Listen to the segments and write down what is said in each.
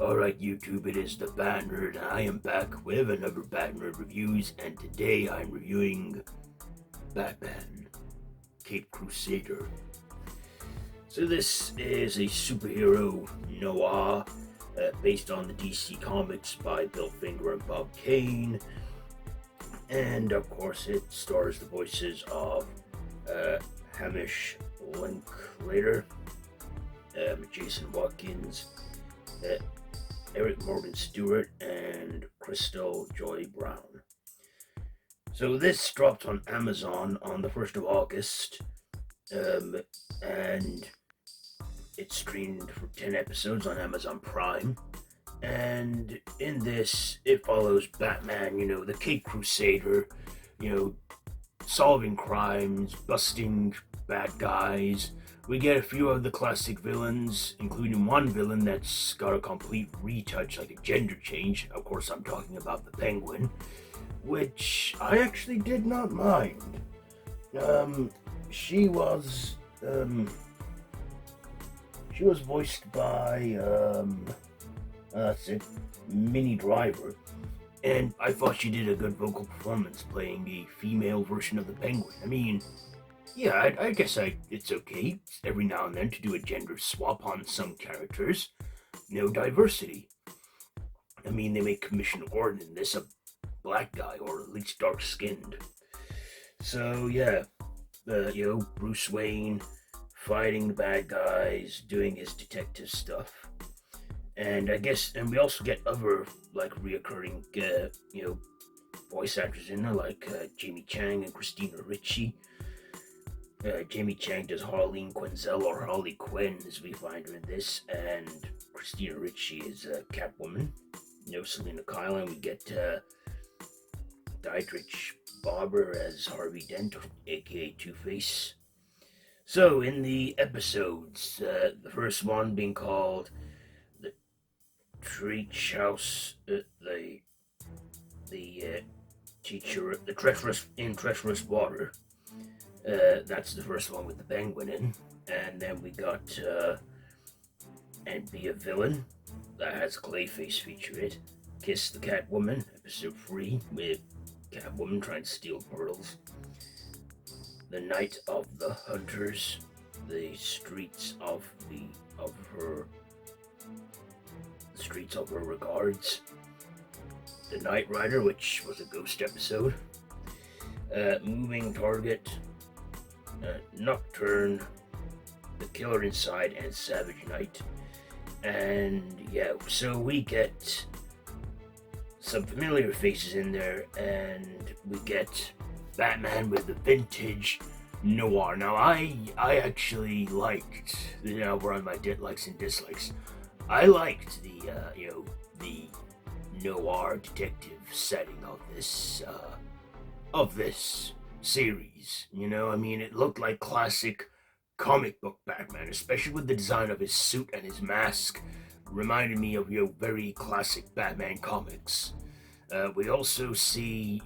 Alright YouTube, it is the Bat Nerd, and I am back with another Bat Nerd Reviews, and today I'm reviewing Batman, Cape Crusader. So this is a superhero noir, based on the DC Comics by Bill Finger and Bob Kane, and of course it stars the voices of Hamish Linklater, Jason Watkins, Eric Morgan Stewart, and Crystal Joy Brown. So this dropped on Amazon on the 1st of August, and it streamed for 10 episodes on Amazon Prime. And in this, it follows Batman, the Cape Crusader, solving crimes, busting bad guys. We get a few of the classic villains, including one villain that's got a complete retouch, like a gender change. Of course, I'm talking about the Penguin, which I actually did not mind. She was voiced by, that's it, Minnie Driver, and I thought she did a good vocal performance playing the female version of the Penguin. I mean, yeah, I guess it's okay every now and then to do a gender swap on some characters. No diversity. I mean, they make Commissioner Gordon in this a black guy, or at least dark-skinned. So, yeah, Bruce Wayne fighting the bad guys, doing his detective stuff. And we also get other, reoccurring, voice actors in there, like Jamie Chang and Christina Ricci. Jamie Chang does Harleen Quinzel, or Harley Quinn, as we find her in this, and Christina Ricci is Catwoman. Selena Kyle, and we get Dietrich Barber as Harvey Dent, aka Two-Face. So, in the episodes, the first one being called The Treach House, the Treacherous Water. That's the first one with the Penguin in. And then we got And Be a Villain, that has Clayface featured. Kiss the Catwoman, episode 3, with Catwoman trying to steal pearls. The Night of the Hunters, the streets of her regards. The Night Rider, which was a ghost episode. Moving Target, Nocturne, The Killer Inside, and Savage Night. And yeah, so we get some familiar faces in there, and we get Batman with the vintage noir. Now, I actually liked, we're on my likes and dislikes. I liked the noir detective setting of this series. It looked like classic comic book Batman, especially with the design of his suit and his mask. Reminded me of very classic Batman comics. We also see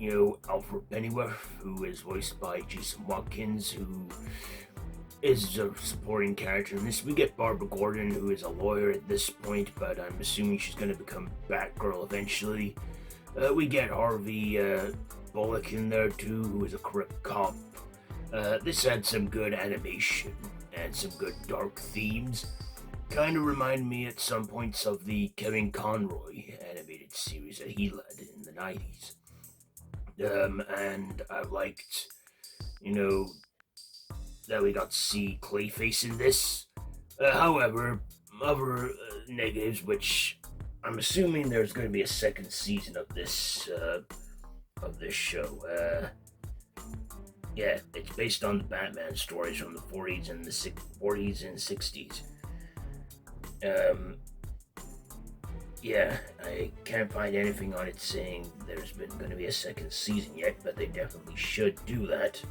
Alfred Pennyworth, who is voiced by Jason Watkins, who is a supporting character in this. We get Barbara Gordon, who is a lawyer at this point, but I'm assuming she's going to become Batgirl eventually. We get Harvey Bullock in there too, who is a corrupt cop. This had some good animation and some good dark themes. Kind of remind me at some points of the Kevin Conroy animated series that he led in the 90s. And I liked, that we got to see Clayface in this. However, other negatives, which I'm assuming there's going to be a second season of this show. Yeah, it's based on the Batman stories from the 40s and 60s. Yeah, I can't find anything on it saying there's been going to be a second season yet, but they definitely should do that.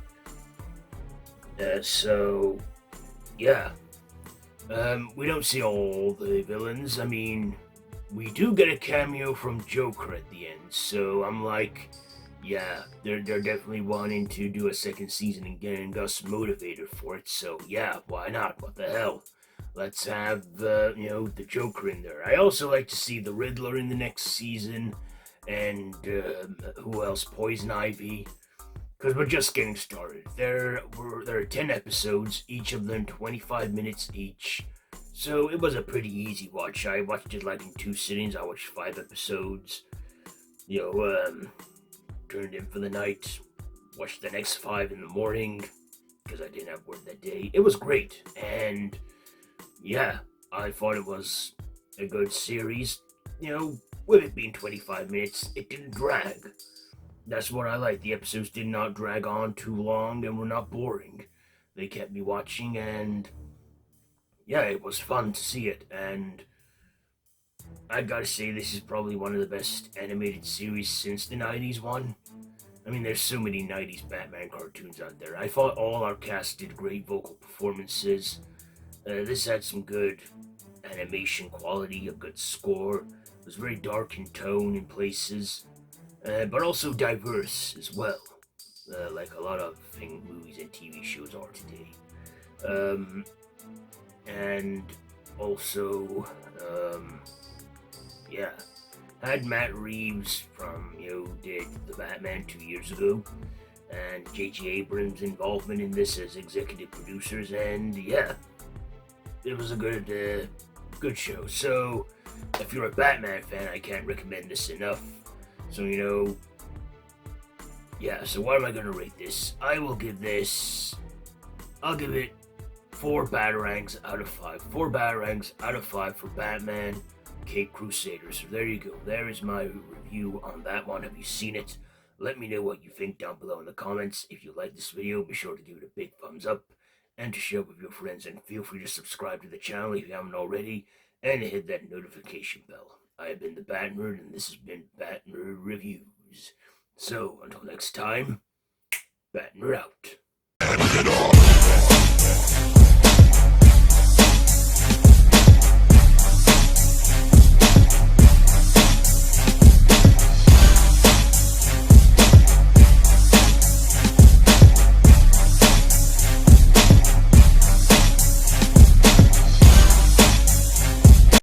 So, yeah. We don't see all the villains. I mean, we do get a cameo from Joker at the end, so I'm like, yeah, they're definitely wanting to do a second season and getting us motivated for it, so yeah, why not? What the hell? Let's have the Joker in there. I also like to see the Riddler in the next season, and who else? Poison Ivy. Because we're just getting started. There are 10 episodes, each of them 25 minutes each. So it was a pretty easy watch. I watched it like in 2 sittings. I watched 5 episodes. You know, turned in for the night. Watched the next 5 in the morning because I didn't have work that day. It was great, and yeah, I thought it was a good series. With it being 25 minutes, it didn't drag. That's what I like. The episodes did not drag on too long and were not boring. They kept me watching, and yeah, it was fun to see it. And I gotta say, this is probably one of the best animated series since the 90s one. I mean, there's so many 90s Batman cartoons out there. I thought all our cast did great vocal performances. This had some good animation quality, a good score. It was very dark in tone in places, but also diverse as well, like a lot of movies and TV shows are today. Um, and also, yeah, had Matt Reeves from did the Batman 2 years ago, and J.J. Abrams' involvement in this as executive producers, and yeah, it was a good show. So if you're a Batman fan, I can't recommend this enough. So yeah. So what am I gonna rate this? I'll give it 4 batarangs out of 5. 4 batarangs out of 5 for Batman Cape Crusader. So there you go. There is my review on that one. Have you seen it? Let me know what you think down below in the comments. If you like this video, be sure to give it a big thumbs up and to share with your friends, and feel free to subscribe to the channel if you haven't already, and hit that notification bell. I have been the Bat Nerd, and this has been Bat Nerd Reviews. So until next time, Bat Nerd out.